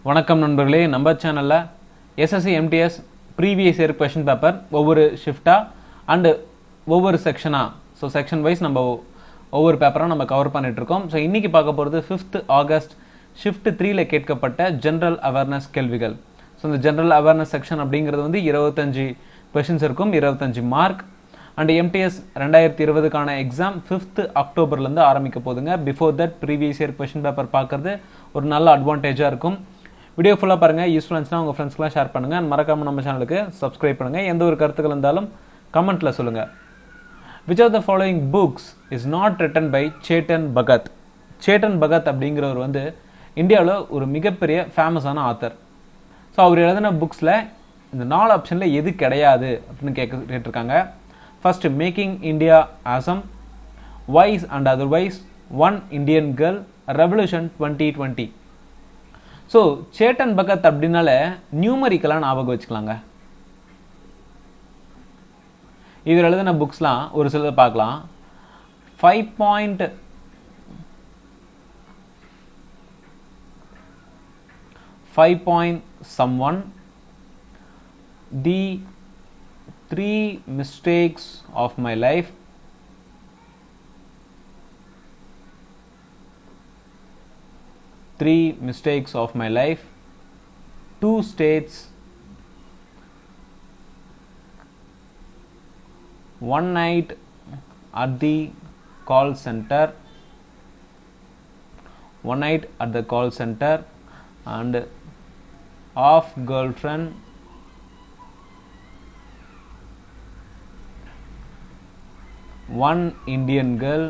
வணக்கம் நண்பர்களே, நம்ம சேனல்ல SSC MTS previous year question paper ஒவ்வொரு ஷிஃப்டா அண்ட் ஒவ்வொரு செக்ஷனா செக்ஷன் வைஸ் நம்ம ஒவ்வொரு பேப்பராக நம்ம கவர் பண்ணிட்டு இருக்கோம். ஸோ இன்னைக்கு பார்க்க போகிறது 5th ஆகஸ்ட் ஷிஃப்ட் 3ல கேட்கப்பட்ட ஜென்ரல் அவேர்னஸ் கேள்விகள். ஸோ இந்த ஜென்ரல் அவேர்னஸ் செக்ஷன் அப்படிங்கிறது 25 கொஸ்டின்ஸ் இருக்கும், 25 மார்க். அண்ட் எம்டிஎஸ் 2020க்கான எக்ஸாம் 5th அக்டோபர்லேருந்து ஆரம்பிக்க போதுங்க. Before that previous year question paper பார்க்கறது ஒரு நல்ல அட்வான்டேஜாக இருக்கும். வீடியோ ஃபுல்லாக பாருங்கள், யூஸ்ஃபுல்லாக இருந்துச்சுன்னா உங்கள் ஃப்ரெண்ட்ஸ்க்குலாம் ஷேர் பண்ணுங்கள். மறக்காமல் நம்ம சேனலுக்கு சப்ஸ்கிரைப் பண்ணுங்கள். எந்த ஒரு கருத்துக்கள் இருந்தாலும் கமெண்ட்டில் சொல்லுங்கள். Which are the following books is not written by Chetan Bhagat? Chetan Bhagat அப்படிங்கிறவர் இந்தியாவில் ஒரு மிகப்பெரிய ஃபேமஸான ஆத்தர். ஸோ அவர் எழுதின புக்ஸில் இந்த 4 ஆப்ஷனில் எது கிடையாது அப்படின்னு கேட்டிருக்காங்க. First, making India awesome, wise and otherwise, one Indian girl, revolution 2020. So Chetan Bhagat அப்படின்னால நியூமரிக்கெல்லாம் ஞாபகம் வச்சுக்கலாங்க. இவர் எழுதின புக்ஸ்லாம் ஒரு சிலர் பார்க்கலாம். 5 someone, the 3 mistakes of my life, Three mistakes of my life, 2 states, one night at the call center, one night at the call center, and half girlfriend, one Indian girl.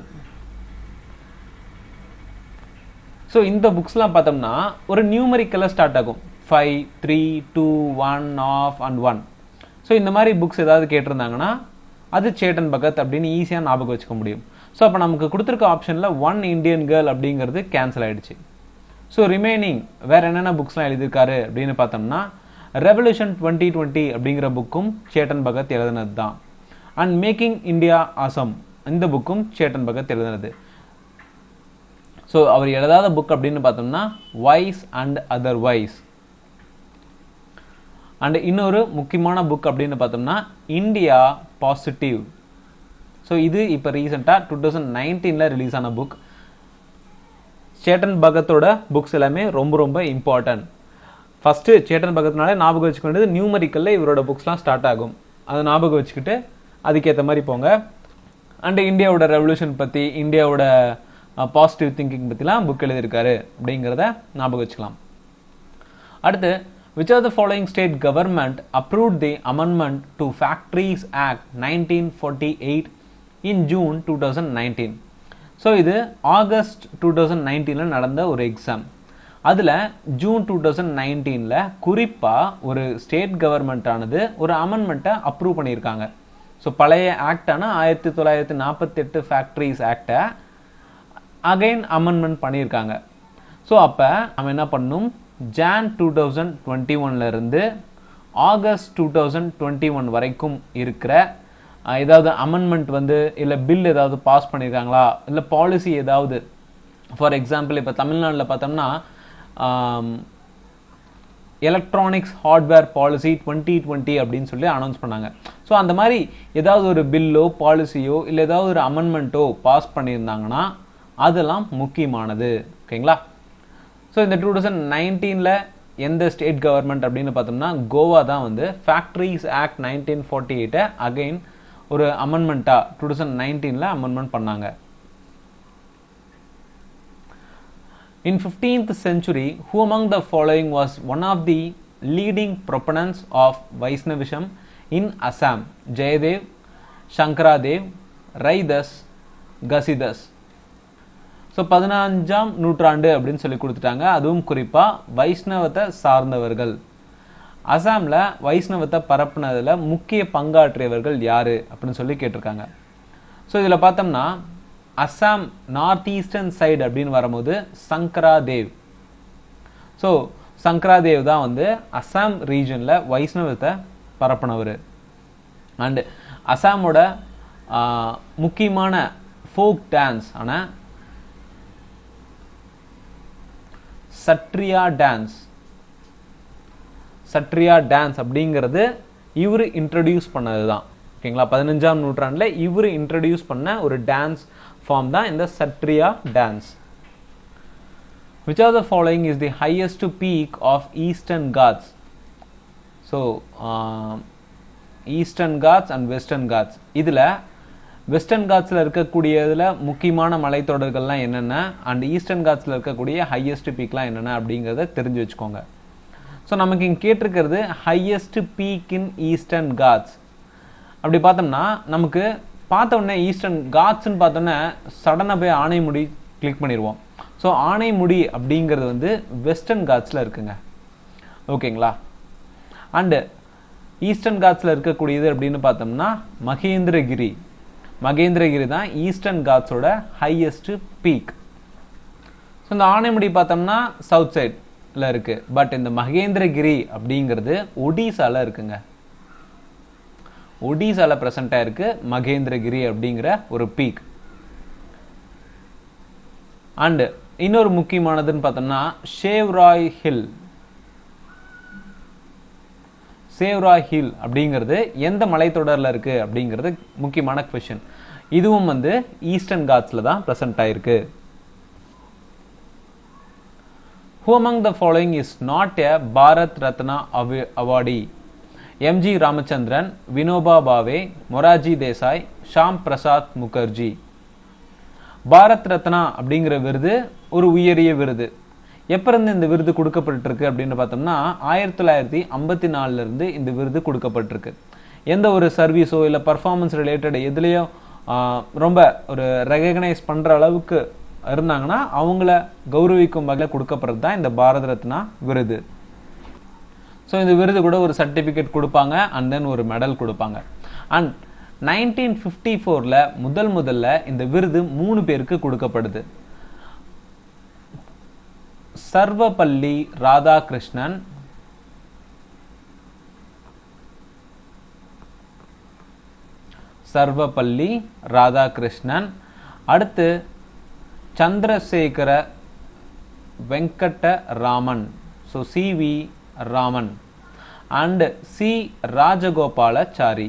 So இந்த புக்ஸ்லாம் பார்த்தோம்னா ஒரு நியூமரிக்கலாக start ஆகும். 5, 3, 2, 1, of and 1. So இந்த மாதிரி books ஏதாவது கேட்டிருந்தாங்கன்னா அது Satan Bhagat அப்படின்னு ஈஸியாக ஞாபகம் வச்சுக்க முடியும். ஸோ அப்போ நமக்கு கொடுத்துருக்க ஆப்ஷனில் ஒன் இண்டியன் கேர்ள் அப்படிங்கிறது கேன்சல் ஆகிடுச்சு. ஸோ ரிமைனிங் வேறு என்னென்ன புக்ஸ்லாம் எழுதியிருக்காரு அப்படின்னு பார்த்தோம்னா ரெவல்யூஷன் 2020 அப்படிங்கிற புக்கும் சேட்டன் பகத் எழுதினது தான். அண்ட் மேக்கிங் இந்தியா ஆசம் இந்த புக்கும் சேட்டன் பகத் எழுதினது. ஸோ அவர் எழுதாத புக் அப்படின்னு பார்த்தோம்னா வைஸ் அண்ட் அதர்வைஸ். அண்ட் இன்னொரு முக்கியமான புக் அப்படின்னு பார்த்தோம்னா இந்தியா பாசிட்டிவ். ஸோ இது இப்போ ரீசெண்டாக 2019ல் ரிலீஸ் ஆன புக். சேட்டன் பகத்தோட புக்ஸ் எல்லாமே ரொம்ப ரொம்ப இம்பார்ட்டன்ட். ஃபஸ்ட்டு சேட்டன் பகத்னாலே ஞாபகம் வச்சுக்க வேண்டியது நியூமரிக்கலில் இவரோட புக்ஸ்லாம் ஸ்டார்ட் ஆகும். அதை ஞாபகம் வச்சுக்கிட்டு அதுக்கேற்ற மாதிரி போங்க. அண்ட் இந்தியாவோட ரெவல்யூஷன் பற்றி, இந்தியாவோட பாசிட்டிவ் திங்கிங் பற்றிலாம் புக் எழுதியிருக்காரு அப்படிங்கிறத ஞாபகம் வச்சுக்கலாம். அடுத்து, which are the following state government approved the amendment to Factories Act 1948 in June 2019? So இது ஆகஸ்ட் 2019ல் நடந்த ஒரு எக்ஸாம். அதில் ஜூன் 2019ல் குறிப்பாக ஒரு ஸ்டேட் கவர்மெண்ட் ஆனது ஒரு அமெண்ட்மெண்ட்டை அப்ரூவ் பண்ணியிருக்காங்க. ஸோ பழைய ஆக்டான 1948 ஃபேக்ட்ரிஸ் ஆக்டை அகைன் அமெண்ட்மெண்ட் பண்ணியிருக்காங்க. ஸோ அப்போ நம்ம என்ன பண்ணணும், ஜான் 2021லேருந்து ஆகஸ்ட் 2021 வரைக்கும் இருக்கிற ஏதாவது அமெண்ட்மெண்ட் இல்லை பில் ஏதாவது பாஸ் பண்ணியிருக்காங்களா, இல்லை பாலிசி ஏதாவது. ஃபார் எக்ஸாம்பிள் இப்போ தமிழ்நாட்டில் பார்த்தோம்னா எலக்ட்ரானிக்ஸ் ஹார்ட்வேர் பாலிசி 2020 அப்படின்னு சொல்லி அனௌன்ஸ் பண்ணாங்க. ஸோ அந்த மாதிரி ஏதாவது ஒரு பில்லோ பாலிசியோ இல்லை ஏதாவது ஒரு அமெண்ட்மெண்ட்டோ பாஸ் பண்ணியிருந்தாங்கன்னா அதெல்லாம் முக்கியமானது. ஓகேங்களா? ஸோ இந்த 2019ல் எந்த ஸ்டேட் கவர்மெண்ட் அப்படின்னு பார்த்தோம்னா கோவா தான் ஃபேக்ட்ரிஸ் ஆக்ட் 1948 அகைன் ஒரு அமெண்ட்மெண்ட்டாக 2019ல் அமெண்ட்மெண்ட் பண்ணாங்க. In 15th century, who among the following was one of the leading proponents of Vaishnavism in Assam? Jayadev, Shankaradev, Raidas, Gasidas. So 15ஆம் நூற்றாண்டு அப்படின்னு சொல்லி கொடுத்துட்டாங்க. அதுவும் குறிப்பாக வைஷ்ணவத்தை சார்ந்தவர்கள். அசாமில் வைஷ்ணவத்தை பரப்புனதில் முக்கிய பங்காற்றியவர்கள் யார் அப்படின்னு சொல்லி கேட்டிருக்காங்க. ஸோ இதில் பார்த்தோம்னா அசாம் நார்த் ஈஸ்டர்ன் சைடு அப்படின்னு வரும்போது சங்கராதேவ். ஸோ சங்கராதேவ் தான் அசாம் ரீஜனில் வைஷ்ணவத்தை பரப்புனவர். அண்டு அசாமோட முக்கியமான ஃபோக் டான்ஸ் ஆனால் சட்ரியா டான்ஸ் சட்ரியா டான்ஸ் அப்படிங்கிறது இவர் இன்ட்ரடியூஸ் பண்ணது தான். ஓகேங்களா, 15ஆம் நூற்றாண்டில் இவர் இன்ட்ரடியூஸ் பண்ண ஒரு டான்ஸ் ஃபார்ம் தான் இந்த சட்ரியா dance. Which of the following is the highest peak of Eastern Ghats? So, Eastern Ghats and Western Ghats. இதில் வெஸ்டர்ன் காட்ஸில் இருக்கக்கூடியதில் முக்கியமான மலைத்தொடர்கள்லாம் என்னென்ன அண்ட் ஈஸ்டர்ன் காட்ஸில் இருக்கக்கூடிய ஹையஸ்ட் பீக்லாம் என்னென்ன அப்படிங்கிறத தெரிஞ்சு வச்சுக்கோங்க. ஸோ நமக்கு இங்கே கேட்டிருக்கிறது highest peak in Eastern Ghats. அப்படி பார்த்தோம்னா நமக்கு பார்த்த உடனே ஈஸ்டர்ன் காட்ஸ்ன்னு பார்த்தோன்னே சடனாக போய் ஆனைமுடி கிளிக் பண்ணிடுவோம். ஸோ ஆனைமுடி அப்படிங்கிறது வந்து வெஸ்டர்ன் காட்ஸில் இருக்குங்க. ஓகேங்களா, அண்டு ஈஸ்டர்ன் காட்ஸில் இருக்கக்கூடியது அப்படின்னு பார்த்தோம்னா மகேந்திரகிரி. மகேந்திரகிரி தான் ஈஸ்டர்ன் காட்ஸோட ஹையஸ்ட் பீக். ஸோ இந்த ஆனைமுடி பார்த்தோம்னா சவுத் சைடில் இருக்கு. பட் இந்த மகேந்திரகிரி அப்படிங்கிறது ஒடிசால இருக்குங்க. ஒடிசால பிரசன்ட் ஆயிருக்கு மகேந்திரகிரி அப்படிங்கிற ஒரு பீக். அண்ட் இன்னொரு முக்கியமானதுன்னு பார்த்தோம்னா ஷேவ்ராய் ஹில். சேவ்ராய் ஹில் அப்படிங்கிறது எந்த மலைத்தொடரில் இருக்கு அப்படிங்கிறது முக்கியமான கொஸ்டின். இதுவும் வந்து ஈஸ்டர்ன் காட்ஸ்ல தான் பிரசன்ட் ஆயிருக்கு. Who among the following is not a Bharat Ratna awardee? MG Ramachandran, Vinoba Bhave, Morarji Desai, Shyam Prasad Mukherjee. Bharat Ratna அப்படிங்கிற விருது ஒரு உயரிய விருது. எப்ப இருந்து இந்த விருது கொடுக்கப்பட்டிருக்கு அப்படின்னு பார்த்தோம்னா 1954 இருந்து இந்த விருது கொடுக்கப்பட்டிருக்கு. எந்த ஒரு சர்வீஸோ இல்லை பர்ஃபார்மன்ஸ் ரிலேட்டட் எதுலேயோ ரொம்ப ஒரு ரெகக்னைஸ் பண்ணுற அளவுக்கு இருந்தாங்கன்னா அவங்கள கௌரவிக்கும் வகையில் கொடுக்கப்படுறது தான் இந்த பாரத ரத்னா விருது. ஸோ இந்த விருது கூட ஒரு சர்டிஃபிகேட் கொடுப்பாங்க அண்ட் தென் ஒரு மெடல் கொடுப்பாங்க. அண்ட் 1954 முதல்ல இந்த விருது 3 பேருக்கு கொடுக்கப்படுது. சர்வபள்ளி ராதாகிருஷ்ணன், சர்வபள்ளி ராதாகிருஷ்ணன், அடுத்து Chandrasekhara Venkata Raman, so CV Raman, and C Rajagopalachari.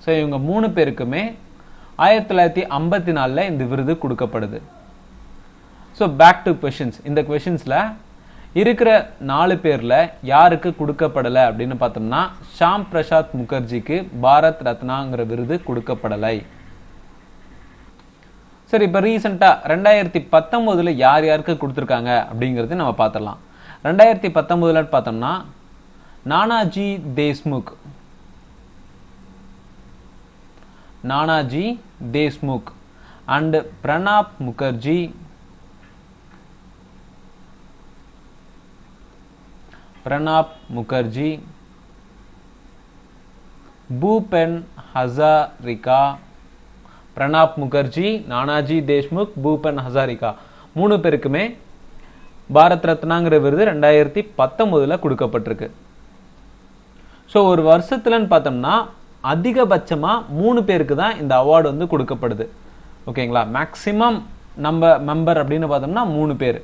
So இவங்க 3 பேருக்குமே 1954 இந்த விருது கொடுக்கப்படுது. So back to questions. இந்த கொஷின்ஸில் இருக்கிற 4 பேரில் யாருக்கு கொடுக்கப்படலை அப்படின்னு பார்த்தோம்னா ஷாம் பிரசாத் முகர்ஜிக்கு பாரத் ரத்னாங்கிற விருது கொடுக்கப்படலை. சரி, இப்போ ரீசெண்டாக 2019 யார் யாருக்கு கொடுத்துருக்காங்க அப்படிங்கிறது நம்ம பார்த்துடலாம். 2019 பார்த்தோம்னா நானாஜி தேஷ்முக், நானாஜி தேஷ்முக் அண்ட் பிரணாப் முகர்ஜி, பிரணாப் முகர்ஜி, பூபென் ஹசாரிகா, பிரணாப் முகர்ஜி, நானாஜி தேஷ்முக், பூபென் ஹசாரிகா 3 பேருக்குமே பாரத் ரத்னாங்கிற விருது 2019 கொடுக்கப்பட்டிருக்கு. ஸோ ஒரு வருஷத்துலன்னு பார்த்தோம்னா அதிகபட்சமா 3 பேருக்கு தான் இந்த அவார்டு வந்து கொடுக்கப்படுது. ஓகேங்களா, மேக்சிமம் நம்ம மெம்பர் அப்படின்னு பார்த்தோம்னா 3 பேர்.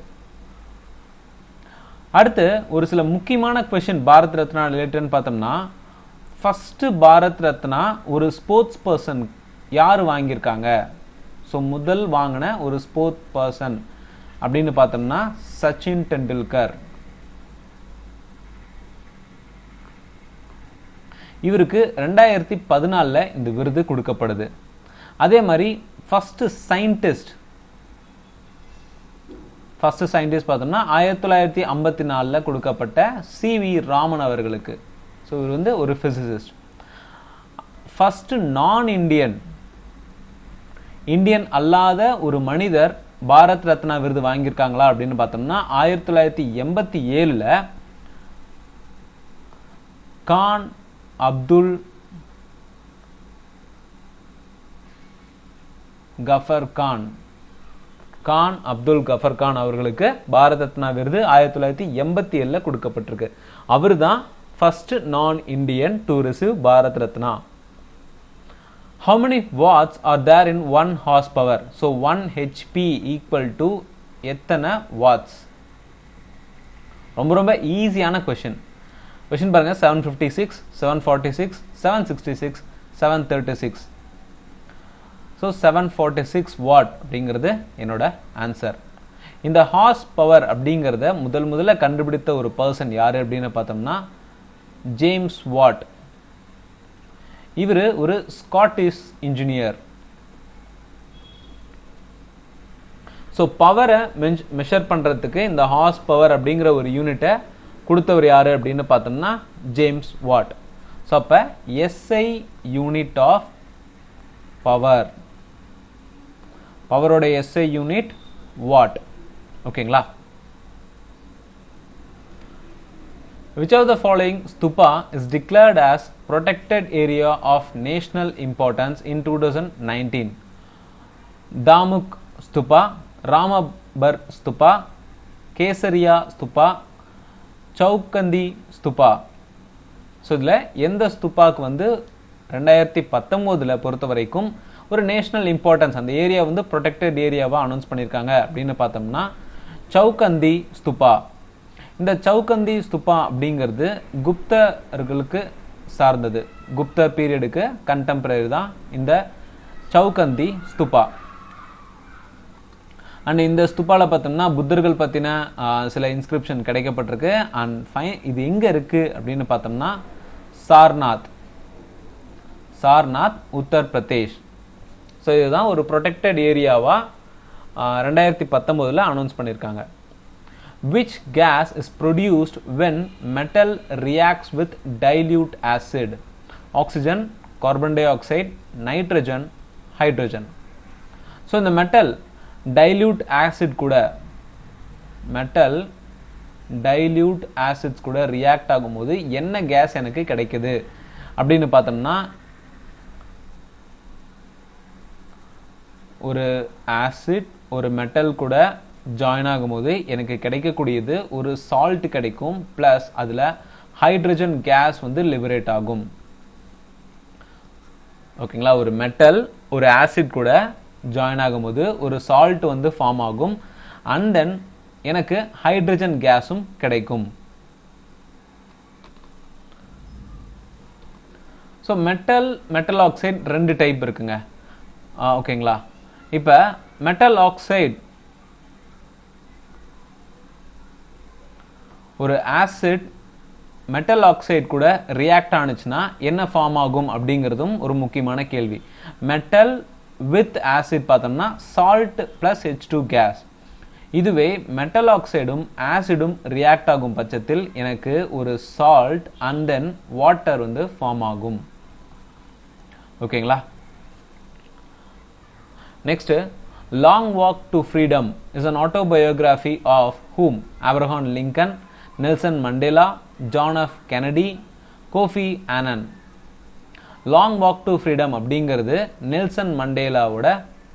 அடுத்து ஒரு சில முக்கியமான கொஸ்டின் பாரத் ரத்னா ரிலேட்டட்னு பார்த்தோம்னா ஃபர்ஸ்ட் பாரத் ரத்னா ஒரு ஸ்போர்ட்ஸ் பர்சன் யார் வாங்கியிருக்காங்க? ஸோ முதல் வாங்கின ஒரு ஸ்போர்ட்ஸ் பர்சன் அப்படின்னு பார்த்தோம்னா சச்சின் டெண்டுல்கர். இவருக்கு 2014 இந்த விருது கொடுக்கப்படுது. அதே மாதிரி ஃபர்ஸ்ட் சயின்டிஸ்ட் பார்த்தோம்னா 1954 கொடுக்கப்பட்ட சிவி ராமன் அவர்களுக்கு. ஸோ இவர் வந்து ஒரு பிசிசிஸ்ட். ஃபர்ஸ்ட் நான் இந்தியன் அல்லாத ஒரு மனிதர் பாரத் ரத்னா விருது வாங்கியிருக்காங்களா அப்படின்னு பார்த்தோம்னா 1987 கான் அப்துல் கஃபர் கான் அவர்களுக்கு பாரத் ரத்னா விருது 1987 கொடுக்கப்பட்டிருக்கு. அவர் தான் ஃபர்ஸ்ட் நான் Indian to receive Bharat Ratna. How many watts are there in 1 horsepower? So 1 HP equal to எத்தனை watts? ரொம்ப ரொம்ப ஈஸியான கொஷின் பாருங்க. 756, 746, 766, 736. ஸோ 746 வாட் அப்படிங்கிறது என்னோட ஆன்சர். இந்த ஹார்ஸ் பவர் அப்படிங்கிறத முதல்ல கண்டுபிடித்த ஒரு பர்சன் யாரு அப்படின்னு பார்த்தோம்னா ஜேம்ஸ் வாட். இவர் ஒரு ஸ்காட்டிஷ் இன்ஜினியர். ஸோ பவரை மெஷர் பண்ணுறதுக்கு இந்த ஹார்ஸ் பவர் அப்படிங்கிற ஒரு யூனிட்டை கொடுத்தவர் யார் அப்படின்னு பார்த்தோம்னா ஜேம்ஸ் வாட். ஸோ அப்போ எஸ்ஐ யூனிட் ஆஃப் பவர், பவரோட எஸ்ஐ யூனிட் வாட். ஓகேங்களா? Which of the following stupa is declared as protected area of national importance in 2019? தாமுக் Stupa, ராமபர் Stupa, Kesariya Stupa, சௌக்கந்தி Stupa. So இதில் எந்த ஸ்துபாக்கு வந்து 2019 பொறுத்த வரைக்கும் ஒரு நேஷனல் இம்பார்ட்டன்ஸ், அந்த ஏரியா வந்து ப்ரொடெக்டட் ஏரியாவாக அனௌன்ஸ் பண்ணியிருக்காங்க அப்படின்னு பார்த்தோம்னா சௌக்கந்தி ஸ்துபா. இந்த சௌக்கந்தி ஸ்துபா அப்படிங்கிறது குப்தர்களுக்கு சார்ந்தது, குப்தர் பீரியடுக்கு கண்டெம்பரரி தான் இந்த சௌக்கந்தி ஸ்துபா. அண்ட் இந்த ஸ்துபால பார்த்தோம்னா புத்தர்கள் பற்றின சில இன்ஸ்கிரிப்ஷன் கிடைக்கப்பட்டிருக்கு. அண்ட் இது எங்கே இருக்குது அப்படின்னு பார்த்தோம்னா சார்நாத் உத்தரப்பிரதேஷ். ஸோ இதுதான் ஒரு ப்ரொடெக்டட் ஏரியாவாக 2019 அனௌன்ஸ் பண்ணியிருக்காங்க. Which gas is produced when metal reacts with dilute acid? Oxygen, carbon dioxide, nitrogen, hydrogen. So இந்த metal dilute acid கூட ரியாக்ட் ஆகும்போது என்ன கேஸ் எனக்கு கிடைக்குது அப்படின்னு பார்த்தோம்னா ஒரு ஆசிட் ஒரு மெட்டல் கூட ஜாயின் ஆகும்போது எனக்கு கிடைக்கக்கூடியது ஒரு சால்ட் கிடைக்கும், பிளஸ் அதில் ஹைட்ரஜன் கேஸ் வந்து லிபரேட் ஆகும். ஓகேங்களா? ஒரு மெட்டல் ஒரு ஆசிட் கூட ஜாயின் ஆகும்போது ஒரு சால்ட் வந்து ஃபார்ம் ஆகும், அண்ட் தென் எனக்கு ஹைட்ரஜன் கேஸும் கிடைக்கும். ஸோ மெட்டல் ஆக்சைடு 2 டைப் இருக்குங்க. ஓகேங்களா? இப்போ மெட்டல் ஆக்சைடு ஒரு ஆசிட் மெட்டல் ஆக்சைடு கூட ரியாக்ட் ஆனிச்சுன்னா என்ன ஃபார்ம் ஆகும் அப்படிங்கிறதும் ஒரு முக்கியமான கேள்வி. மெட்டல் வித் ஆசிட் பார்த்தோம்னா சால்ட் பிளஸ் H2 கேஸ். இதுவே மெட்டல் ஆக்சைடும் ஆசிடும் ரியாக்ட் ஆகும் பட்சத்தில் எனக்கு ஒரு சால்ட் அண்ட் தென் வாட்டர் வந்து ஃபார்ம் ஆகும். ஓகேங்களா? Next, long walk to freedom is an autobiography of whom? Abraham Lincoln, Nelson Mandela, John F. Kennedy, Kofi Annan. Long walk to freedom அப்படிங்கிறது Nelson மண்டேலாவோட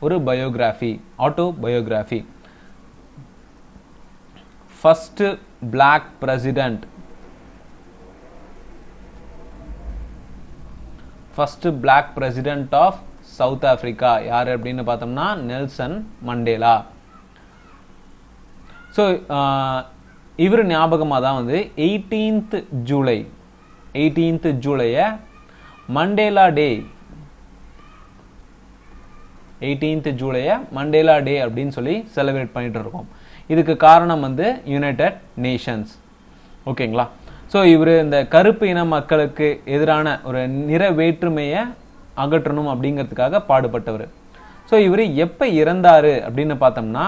ஒரு biography, autobiography. First black president of South Africa யார் அப்படின்னு பார்த்தோம்னா Nelson Mandela. So இவர் ஞாபகமாக தான் வந்து 18th ஜூலையை மண்டேலா டே, 18th ஜூலையை மண்டேலா டே அப்படின்னு சொல்லி செலிப்ரேட் பண்ணிட்டு இருக்கோம். இதுக்கு காரணம் வந்து யுனைடெட் நேஷன்ஸ். ஓகேங்களா? ஸோ இவர் இந்த கருப்பு இன மக்களுக்கு எதிரான ஒரு நிற வேற்றுமையை அகற்றணும் அப்படிங்கிறதுக்காக பாடுபட்டவர். ஸோ இவர் எப்போ இறந்தாரு அப்படின்னு பார்த்தோம்னா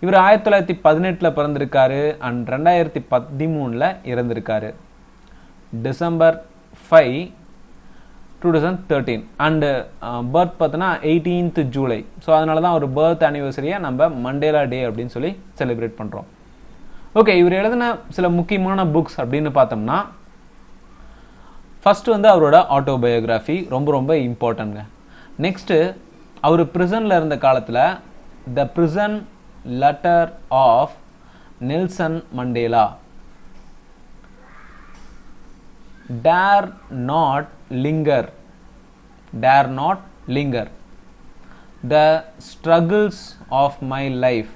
இவர் 1918 பிறந்திருக்காரு அண்ட் 2013 இறந்திருக்காரு, டிசம்பர் 5, 2013. அண்டு பர்த் பார்த்தோன்னா 18th ஜூலை. ஸோ அதனால தான் ஒரு பர்த் ஆனிவர்சரியை நம்ம மண்டேலா டே அப்படின்னு சொல்லி செலிப்ரேட் பண்ணுறோம். ஓகே, இவர் எழுதின சில முக்கியமான புக்ஸ் அப்படின்னு பார்த்தோம்னா ஃபர்ஸ்ட் வந்து அவரோட ஆட்டோபயோகிராஃபி ரொம்ப ரொம்ப இம்பார்ட்டன்ட்ங்க. நெக்ஸ்ட்டு அவர் பிரிசனில் இருந்த காலத்தில் the prison letter of Nelson Mandela, dare not linger, the struggles of my life,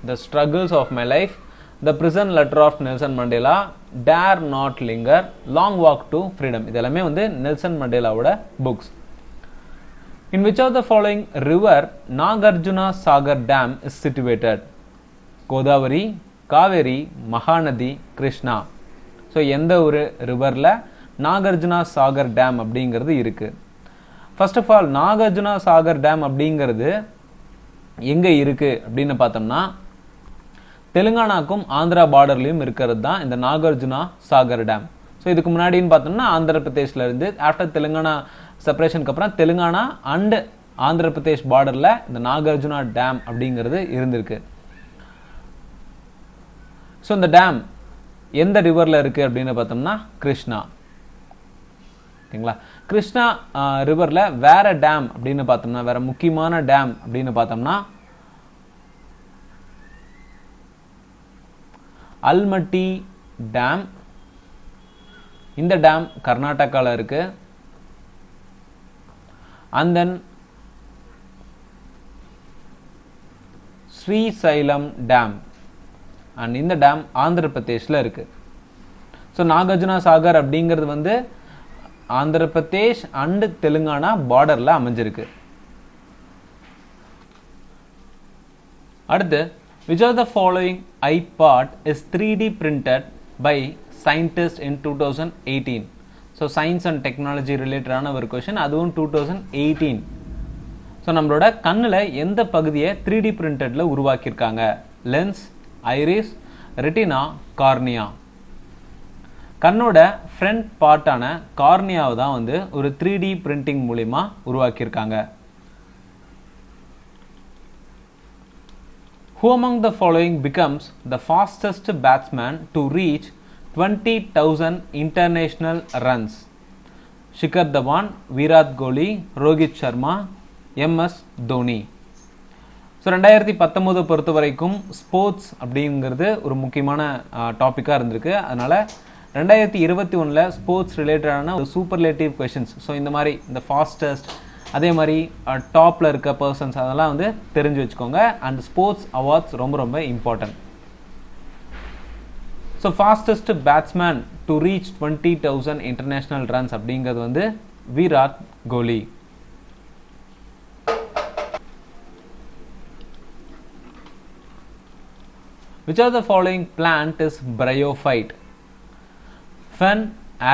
The struggles of my life, The prison letter of Nelson Mandela, Dare not linger, Long walk to freedom. இதெல்லாமே வந்து Nelson மண்டேலாவோட books. In which of the following river Nagarjuna Sagar Dam is situated? Godavari, Kaveri, Mahanadi, Krishna. So எந்த ஒரு ரிவர்ல Nagarjuna Sagar dam அப்படிங்கிறது இருக்கு. First of all Nagarjuna Sagar dam அப்படிங்கிறது எங்க இருக்கு அப்படின்னு பார்த்தோம்னா தெலுங்கானாக்கும் ஆந்திரா பார்டர்லயும் இருக்கிறது தான் இந்த நாகார்ஜுனா சாகர் டேம். ஸோ இதுக்கு முன்னாடின்னு பார்த்தோம்னா ஆந்திர பிரதேஷ்ல இருந்து ஆஃப்டர் தெலுங்கானா செப்பரேஷனுக்கு அப்புறம் தெலுங்கானா அண்ட் ஆந்திர பிரதேஷ் பார்டர்ல இந்த நாகார்ஜுனா டேம் அப்படிங்கிறது இருந்திருக்கு. ஸோ இந்த டேம் எந்த ரிவர்ல இருக்கு அப்படின்னு பார்த்தோம்னா கிருஷ்ணா. ஓகேங்களா? கிருஷ்ணா ரிவர்ல வேற டேம் அப்படின்னு பார்த்தோம்னா வேற முக்கியமான டேம் அப்படின்னு பார்த்தோம்னா அல்மட்டி டேம். இந்த டேம் கர்நாடகால இருக்கு. And then Srisailam dam and இந்த டேம் ஆந்திர பிரதேஷ்ல இருக்கு. ஸோ நாகார்ஜுனா சாகர் அப்படிங்கிறது வந்து ஆந்திர பிரதேஷ் அண்ட் தெலுங்கானா பார்டர்ல அமைஞ்சிருக்கு. அடுத்து which of the following iPod is 3D printed by scientists in 2018? So science and technology related ஆன ஒரு question, அதுவும் 2018. ஸோ நம்மளோட கண்ணில் எந்த பகுதியை 3D பிரிண்டட்ல உருவாக்கியிருக்காங்க? Lens, iris, retina, cornea. கண்ணோட ஃப்ரண்ட் பார்ட்டான கார்னியாவை தான் வந்து ஒரு 3D பிரிண்டிங் மூலிமா உருவாக்கியிருக்காங்க. Who among the following becomes the fastest batsman to reach 20,000 international runs? Shikhar Dhawan, Virat Kohli, Rohit Sharma, MS Dhoni. So 2019 பொறுத்த வரைக்கும் ஸ்போர்ட்ஸ் அப்படிங்கிறது ஒரு முக்கியமான டாப்பிக்காக இருந்திருக்கு. அதனால் 2021 ஸ்போர்ட்ஸ் ரிலேட்டடான ஒரு சூப்பர்லேட்டிவ் கொஷின்ஸ், ஸோ இந்த மாதிரி இந்த ஃபாஸ்டஸ்ட் அதே மாதிரி டாப்பில் இருக்க பர்சன்ஸ் அதெல்லாம் வந்து தெரிஞ்சு வச்சுக்கோங்க. அண்ட் ஸ்போர்ட்ஸ் அவார்ட்ஸ் ரொம்ப ரொம்ப important. So fastest batsman to reach 20,000 international runs அப்படிங்கிறது வந்து Virat Kohli. Which of the following plant is bryophyte? Fen,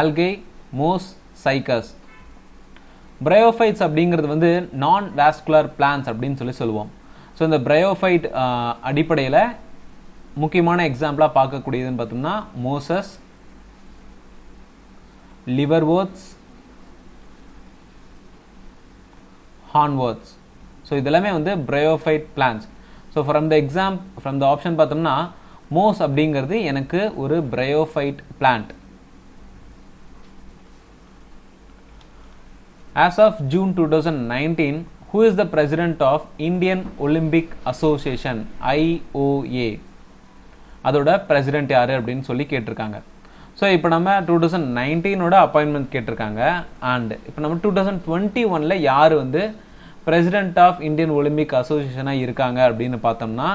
algae, moss, cycas. Bryophytes அப்படிங்கிறது வந்து நான் வாஸ்குலர் பிளான்ஸ் அப்படின்னு சொல்லுவோம். ஸோ இந்த bryophyte அடிப்படையில் முக்கியமான எக்ஸாம்பிளாக பார்க்கக்கூடியதுன்னு பார்த்தோம்னா மோசஸ், லிவர்வோர்ட்ஸ், ஹார்ன்வோர்ட்ஸ். ஸோ இதெல்லாமே வந்து bryophyte plants. So from the option பார்த்தோம்னா மோஸ் அப்படிங்கிறது எனக்கு ஒரு bryophyte plant. As of June 2019, who is the president of Indian Olympic Association, IOA? அதோட பிரசிடென்ட் யாரு அப்படின்னு சொல்லி கேட்டிருக்காங்க. ஸோ இப்போ நம்ம 2019 அப்பாயின்மெண்ட் கேட்டிருக்காங்க. அண்ட் இப்போ நம்ம 2021 யார் வந்து பிரசிடென்ட் ஆஃப் இந்தியன் ஒலிம்பிக் அசோசியேஷனாக இருக்காங்க அப்படின்னு பார்த்தோம்னா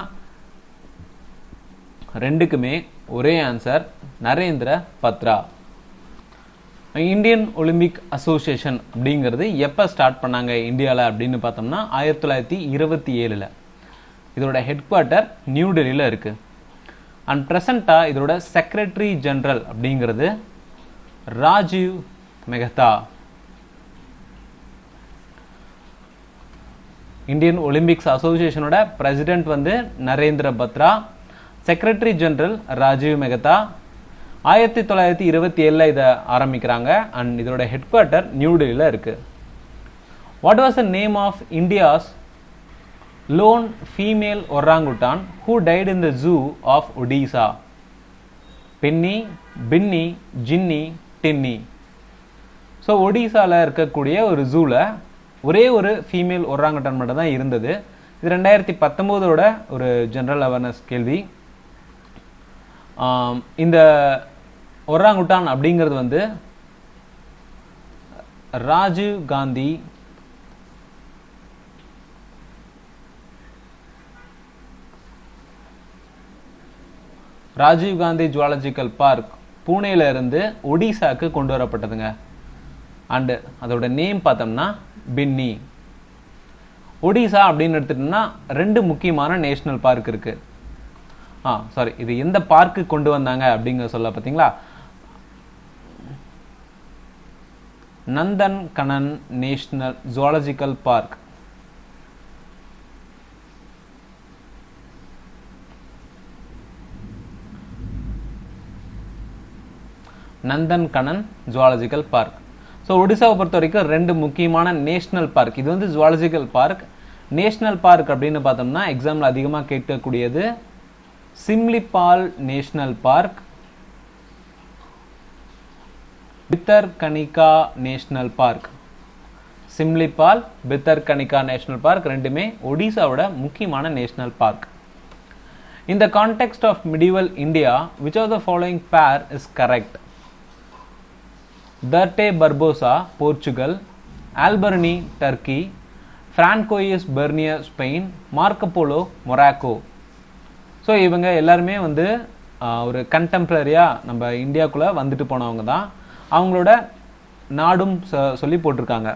ரெண்டுக்குமே ஒரே answer, Narendra Batra. Indian Olympic Association அப்படிங்கிறது எப்போ ஸ்டார்ட் பண்ணாங்க இந்தியாவில் அப்படின்னு பார்த்தோம்னா 1927. இதோட ஹெட் குவார்ட்டர் நியூ டெல்லியில் இருக்கு. அண்ட் ப்ரெசண்டாக இதோட செக்ரட்டரி ஜெனரல் அப்படிங்கிறது ராஜீவ் மெஹ்தா. இந்தியன் ஒலிம்பிக்ஸ் அசோசியேஷனோட பிரசிடென்ட் வந்து நரேந்திர பத்ரா, செக்ரட்டரி ஜெனரல் ராஜீவ் மெஹ்தா. 1927 இதை ஆரம்பிக்கிறாங்க. அண்ட் இதோட ஹெட் குவார்ட்டர் நியூ டெல்லியில் இருக்கு. What was the name of India's lone female orangutan who died in the zoo of Odisha? Benny, Binny, Ginny, டின்னி. So ஒடிசாவில் இருக்கக்கூடிய ஒரு ஜூவில் ஒரே ஒரு ஃபீமேல் ஒராங்குட்டான் மட்டும் தான் இருந்தது. இது 2019 ஒரு ஜெனரல் அவேர்னஸ் கேள்வி. இந்த ஒராங்குட்டான் அப்படிங்கிறது வந்து ராஜீவ் காந்தி ராஜீவ் காந்தி ஜுவாலஜிக்கல் பார்க் பூனேல இருந்து ஒடிசாக்கு கொண்டு வரப்பட்டதுங்க. அண்டு அதோட நேம் பார்த்தோம்னா பின்னி. ஒடிசா அப்படின்னு எடுத்துட்டோம்னா 2 முக்கியமான நேஷனல் பார்க் இருக்கு. சாரி, இது எந்த பார்க்கு கொண்டு வந்தாங்க அப்படிங்கிற சொல்ல பார்த்தீங்களா, Nandan கனன் national zoological park. Nandan கனன் zoological park. So ஒடிசாவை பொறுத்த வரைக்கும் 2 முக்கியமான நேஷனல் பார்க். இது வந்து ஜுவாலஜிக்கல் பார்க். நேஷனல் பார்க் அப்படின்னு பார்த்தோம்னா எக்ஸாம்பிள் அதிகமாக கேட்கக்கூடியது Similipal national park, Bhitarkanika national park. Similipal, Bhitarkanika national park ரெண்டுமே ஒடிசாவோட முக்கியமான national park. In the context of medieval India, which of the following pair is correct? Derte Barbosa, Portugal; Alberni, Turkey; Francois Bernier, Spain; Marco Polo, Morocco. So இவங்க எல்லாருமே வந்து ஒரு கண்டெம்பரரியாக நம்ம இந்தியாவுக்குள்ளே வந்துட்டு போனவங்க தான். அவங்களோட நாடும் சொல்லி போட்டிருக்காங்க.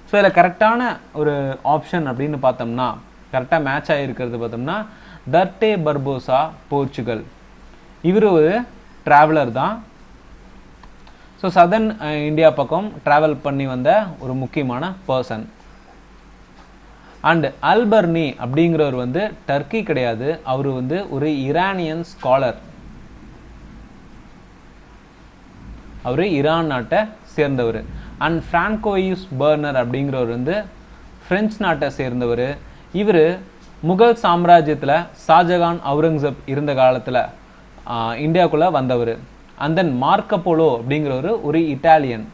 ஸோ இதில் கரெக்டான ஒரு ஆப்ஷன் அப்படின்னு பார்த்தோம்னா, கரெக்டாக மேட்ச் ஆகிருக்கிறது பார்த்தோம்னா தர்டே பர்போசா, போர்ச்சுகல். இவர் ஒரு ட்ராவலர் தான். ஸோ சதர்ன் இந்தியா பக்கம் ட்ராவல் பண்ணி வந்த ஒரு முக்கியமான பர்சன். அண்ட் அல்பர்னி அப்படிங்கிறவர் வந்து டர்க்கி கிடையாது, அவர் வந்து ஒரு ஈரானியன் ஸ்காலர். அவர் ஈரான் நாட்டை சேர்ந்தவர். அண்ட் பிராங்கோயிஸ் பர்னர் அப்படிங்கிறவர் வந்து பிரெஞ்சு நாட்டை சேர்ந்தவர். இவர் முகல் சாம்ராஜ்யத்தில் ஷாஜகான், அவுரங்கசீப் இருந்த காலத்தில் இந்தியாவுக்குள்ளே வந்தவர். அண்ட் தென் மார்க்கோ போலோ அப்படிங்கிறவர் ஒரு இட்டாலியன்.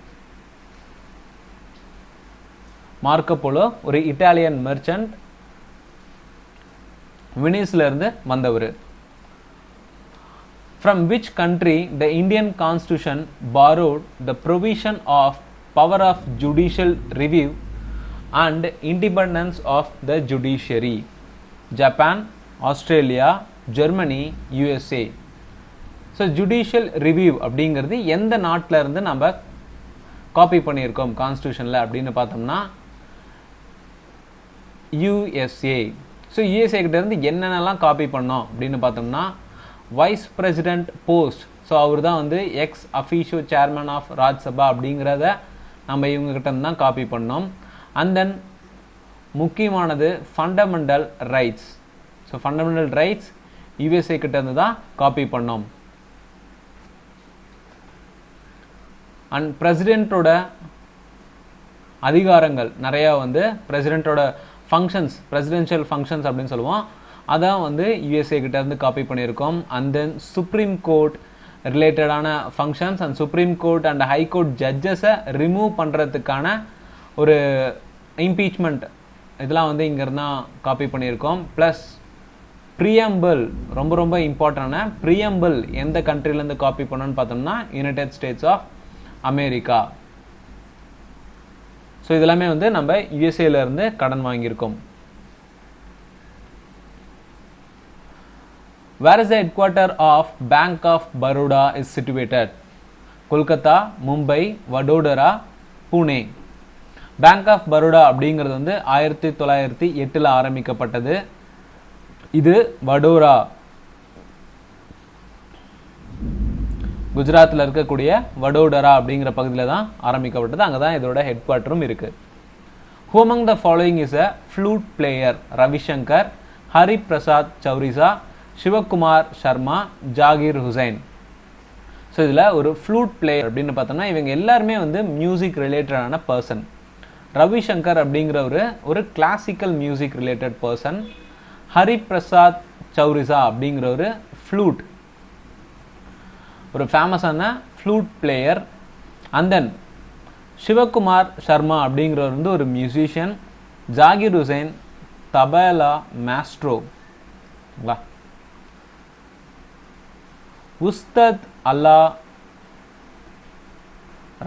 மார்க்கோ போலோ ஒரு இட்டாலியன் மெர்ச்சன்ட், வெனிஸ்ல இருந்து வந்தவர். From which country the Indian Constitution borrowed the provision of power of judicial review and independence of the judiciary? Japan, Australia, Germany, USA. So judicial review அப்படிங்கிறது எந்த நாட்டில் இருந்து நம்ம copy பண்ணியிருக்கோம் கான்ஸ்டியூஷனில் அப்படின்னு பார்த்தோம்னா யூஎஸ்ஏ. ஸோ யூஎஸ்ஏ கிட்ட இருந்து என்னென்னலாம் காப்பி பண்ணோம் அப்படின்னு பார்த்தோம்னா வைஸ் பிரசிடென்ட் போஸ்ட். ஸோ அவர் தான் வந்து X officio chairman of Rajya Sabha அப்படிங்கிறத நம்ம இவங்ககிட்ட இருந்து தான் காப்பி பண்ணோம். அண்ட் தென் முக்கியமானது fundamental rights. So fundamental rights USA கிட்ட இருந்து தான் காப்பி பண்ணோம். அண்ட் பிரசிடென்ட்டோட அதிகாரங்கள் நிறையா வந்து பிரசிடென்ட்டோட ஃபங்க்ஷன்ஸ், பிரசிடென்ஷியல் ஃபங்க்ஷன்ஸ் அப்படின்னு சொல்லுவோம், அதான் வந்து யூஎஸ்ஏ கிட்ட இருந்து காப்பி பண்ணியிருக்கோம். அண்ட் தென் சுப்ரீம் கோர்ட் ரிலேட்டடான functions and Supreme Court and High Court ஜட்ஜஸை ரிமூவ் பண்ணுறதுக்கான ஒரு இம்பீச்மெண்ட் இதெல்லாம் வந்து இங்கேருந்து தான் காப்பி பண்ணியிருக்கோம். ப்ளஸ் ப்ரியம்பிள், ரொம்ப ரொம்ப இம்பார்ட்டண்டான ப்ரியம்பிள் எந்த கண்ட்ரிலேருந்து காப்பி பண்ணோன்னு பார்த்தோம்னா United States of America. So இதெல்லாமே வந்து நம்ம யுஎஸ்ஏல இருந்து கடன் வாங்கியிருக்கோம். Where is the headquarter of Bank of Baroda is situated? Kolkata, Mumbai, Vadodara, Pune. Bank of Baroda அப்படிங்கிறது வந்து 1908 ஆரம்பிக்கப்பட்டது. இது வடோரா, குஜராத்தில் இருக்கக்கூடிய வடோதரா அப்படிங்கிற பகுதியில் தான் ஆரம்பிக்கப்பட்டது. அங்கே தான் இதோட ஹெட் குவார்ட்டரும் இருக்கு. Who among the following is a flute player? Ravi Shankar, Hari Prasad Chaurasia, Shivkumar Sharma, Zakir Hussain. So இதில் ஒரு ஃப்ளூட் பிளேயர் அப்படின்னு பார்த்தோம்னா இவங்க எல்லாருமே வந்து மியூசிக் ரிலேட்டடான பர்சன். ரவிசங்கர் அப்படிங்கிறவர் ஒரு classical music related person. Hari Prasad Chaurasia அப்படிங்கிறவர் ஃப்ளூட், ஒரு ஃபேமஸான flute player. And then Shivkumar Sharma அப்படிங்கிறவர் வந்து ஒரு மியூசிஷியன். ஜாகிர் ஹுசைன் தபேலா மாஸ்ட்ரோ. உஸ்தத் அல்லா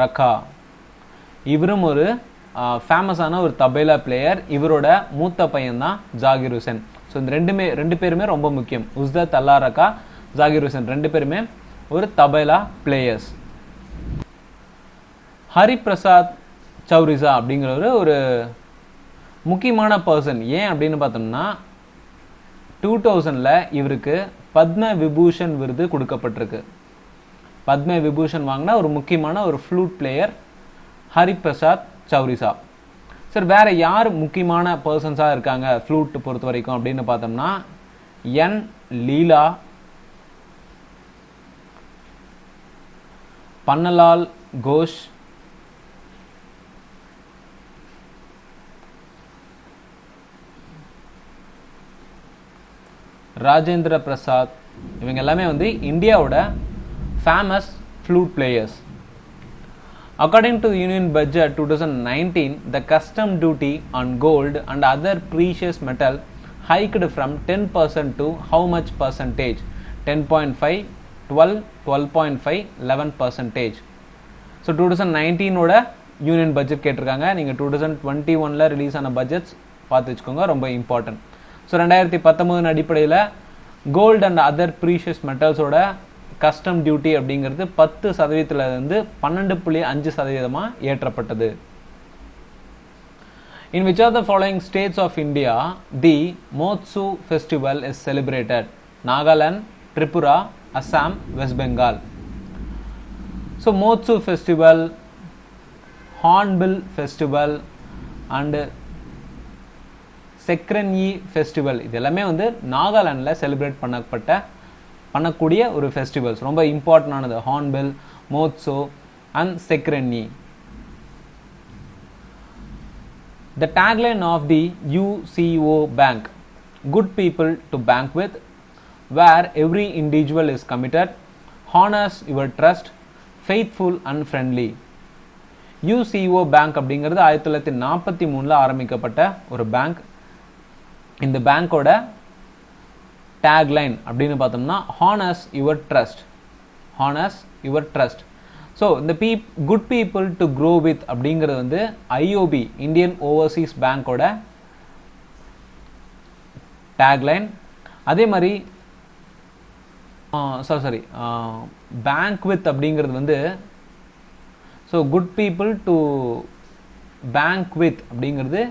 ரக்கா, இவரும் ஒரு ஃபேமஸான ஒரு தபேலா பிளேயர். இவரோட மூத்த பையன் தான் ஜாகிர் ஹுசைன். ஸோ இந்த ரெண்டு பேருமே ரொம்ப முக்கியம். உஸ்தத் அல்லா ரக்கா, ஜாகிர் ஹுசேன் ரெண்டு பேருமே ஒரு தபேலா பிளேயர்ஸ். ஹரிபிரசாத் சௌரிசா அப்படிங்கிறவர் ஒரு முக்கியமான பர்சன். ஏன் அப்படின்னு பார்த்தோம்னா 2000ல் இவருக்கு பத்ம விபூஷன் விருது கொடுக்கப்பட்டிருக்கு. பத்ம விபூஷன் வாங்கினா ஒரு முக்கியமான ஒரு ஃப்ளூட் பிளேயர் ஹரிபிரசாத் சௌரிசா. சார் வேற யார் முக்கியமான பர்சன்ஸாக இருக்காங்க ஃப்ளூட் பொறுத்த வரைக்கும் அப்படின்னு பார்த்தோம்னா என் லீலா, பன்னலால் கோஷ், ராஜேந்திர பிரசாத், இவங்க எல்லாமே வந்து இந்தியாவோட famous flute players. According to the Union Budget 2019, the custom duty on gold and other precious metal hiked from 10% to how much percentage? 10.5, 12, 12.5, 11%. So 2019 ஓட யூனியன் பட்ஜெட் கேட்டிருக்காங்க. நீங்கள் 2021ல் ரிலீஸ் ஆன பட்ஜெட்ஸ் பார்த்து வச்சுக்கோங்க, ரொம்ப இம்பார்ட்டன்ட். ஸோ 2019 அடிப்படையில் கோல்டு அண்ட் அதர் ப்ரீஷியஸ் மெட்டல்ஸோட custom duty அப்படிங்கிறது 10% 12.5% ஏற்றப்பட்டது. In which of the following states of India the Motsu festival is celebrated? Nagaland, Tripura, Assam, West Bengal. So Motsu festival, Hornbill festival and Sekrenyi festival இது எல்லாமே வந்து நாகாலாண்டில் celebrate பண்ணக்கூடிய ஒரு festivals, ரொம்ப இம்பார்ட்டன்டானது. Hornbill, Moatsu and Sekrenyi. The tagline of the UCO Bank, good people to bank with, where every individual is committed, honors your trust, faithful and friendly. UCO Bank அப்படிங்கிறது 1943ல் ஆரம்பிக்கப்பட்ட ஒரு பேங்க். இந்த பேங்கோட டேக்லைன் அப்படின்னு பார்த்தோம்னா honours your trust, honours your trust. So இந்த good people to grow with அப்படிங்கிறது வந்து ஐஓபி இந்தியன் ஓவர்சீஸ் பேங்கோட டேக்லைன். அதே மாதிரி பேங்க் வித் அப்படிங்கிறது வந்து so good people to bank with அப்படிங்கிறது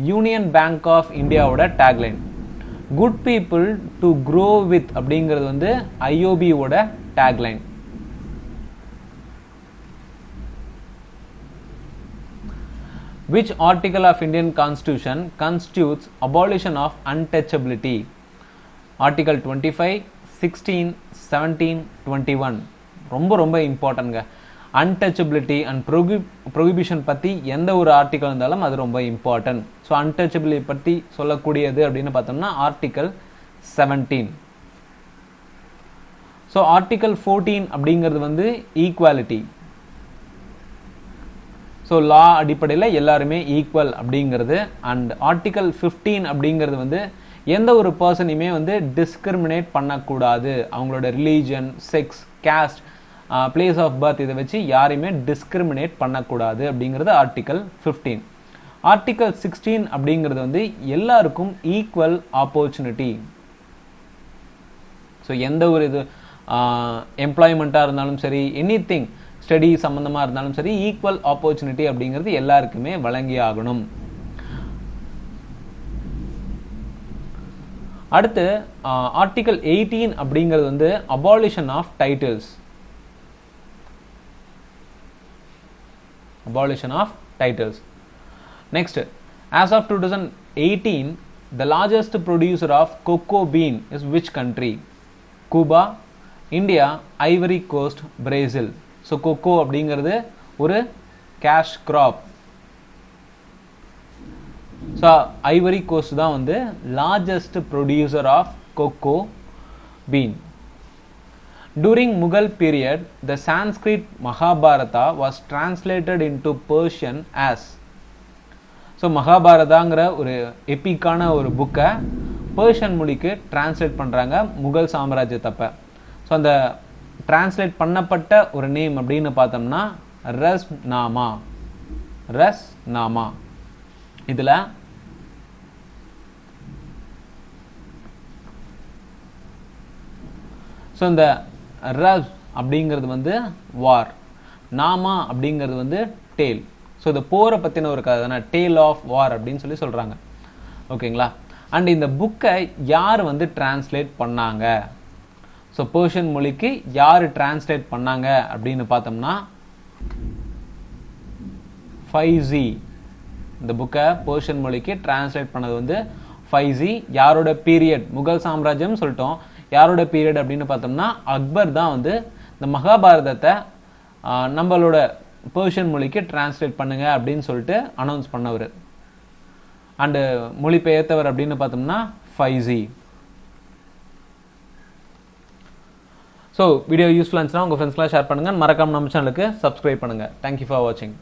யூனியன் பேங்க் ஆஃப் இந்தியாவோட tagline. Good people to grow with அப்படிங்கிறது வந்து ஐஓபியோட tagline. Which article of Indian Constitution constitutes abolition of untouchability? Article 25, 16, 17, 21. ரொம்ப இம்பார்ட்டன்ட்ங்க. அன்டச்சபிலிட்டி அண்ட் ப்ரொஹிபிஷன் பற்றி எந்த ஒரு ஆர்டிக்கல் இருந்தாலும் அது ரொம்ப இம்பார்ட்டன்ட். ஸோ அன்டச்சபிலிட்டி பற்றி சொல்லக்கூடியது அப்படின்னு பார்த்தோம்னா ஆர்டிக்கல் 17. ஸோ ஆர்டிக்கல் 14 அப்படிங்கிறது வந்து ஈக்குவாலிட்டி. ஸோ லா அடிப்படையில் எல்லாருமே ஈக்குவல் அப்படிங்கிறது. அண்ட் ஆர்டிக்கல் 15 அப்படிங்கிறது வந்து எந்த ஒரு பர்சனையுமே வந்து டிஸ்கிரிமினேட் பண்ணக்கூடாது. அவங்களோட religion, sex, caste, place of birth இதை வச்சு யாரையுமே டிஸ்கிரிமினேட் பண்ணக்கூடாது அப்படிங்கிறது ஆர்டிக்கல் 15. ஆர்டிக்கல் 16 அப்படிங்கிறது வந்து எல்லாருக்கும் ஈக்குவல் ஆப்பர்ச்சுனிட்டி. ஸோ எந்த ஒரு இது எம்ப்ளாய்மெண்ட்டாக இருந்தாலும் சரி, எனிதிங் ஸ்டடி சம்மந்தமாக இருந்தாலும் சரி, ஈக்குவல் ஆப்பர்ச்சுனிட்டி அப்படிங்கிறது எல்லாருக்குமே வழங்கி ஆகணும். அடுத்து ஆர்டிக்கல் 18 அப்படிங்கிறது வந்து abolition of titles. Abolition of titles. Next, as of 2018, the largest producer of cocoa bean is which country? Cuba, India, Ivory Coast, Brazil. So cocoa அப்படிங்கிறது ஒரு cash crop. So Ivory Coast தான் வந்து largest producer of cocoa bean. During Mughal period, the Sanskrit Mahabharata was translated into Persian as. So மகாபாரதாங்கிற ஒரு எப்பிக்கான ஒரு புக்கை Persian மொழிக்கு டிரான்ஸ்லேட் பண்ணுறாங்க முகல் சாம்ராஜ்யத்தப்ப. ஸோ அந்த டிரான்ஸ்லேட் பண்ணப்பட்ட ஒரு நேம் அப்படின்னு பார்த்தோம்னா ரஸ்நாமா. இதில் ஸோ இந்த ரஸ் அப்படிங்கிறது வந்து வார், நாமா அப்படிங்கிறது வந்து டேல். ஸோ இந்த போரை பற்றின ஒரு கதை தானே, டேல் ஆஃப் வார் அப்படின்னு சொல்லி சொல்கிறாங்க. ஓகேங்களா. அண்ட் இந்த புக்கை யார் வந்து டிரான்ஸ்லேட் பண்ணாங்க? ஸோ பெர்ஷியன் மொழிக்கு யார் டிரான்ஸ்லேட் பண்ணாங்க அப்படின்னு பார்த்தோம்னா ஃபைசி. இந்த புக்கை பெர்ஷியன் மொழிக்கு டிரான்ஸ்லேட் பண்ணது வந்து ஃபைசி. யாரோட பீரியட்? முகல் சாம்ராஜ்யம் சொல்லிட்டோம். யாரோட பீரியட் அப்படின்னு பார்த்தோம்னா அக்பர் தான் வந்து இந்த மகாபாரதத்தை நம்மளோட பெர்ஷியன் மொழிக்கு டிரான்ஸ்லேட் பண்ணுங்க அப்படின்னு சொல்லிட்டு அனௌன்ஸ் பண்ணவர். அண்டு மொழிபெயர்த்தவர் அப்படின்னு பார்த்தோம்னா ஃபைசி. ஸோ வீடியோ யூஸ்ஃபுல்லாக இருந்துச்சுன்னா உங்கள் ஃப்ரெண்ட்ஸ்லாம் ஷேர் பண்ணுங்கள். மறக்காம நம்ம சேனலுக்கு சப்ஸ்கிரைப் பண்ணுங்கள். தேங்க்யூ ஃபார் வாட்சிங்.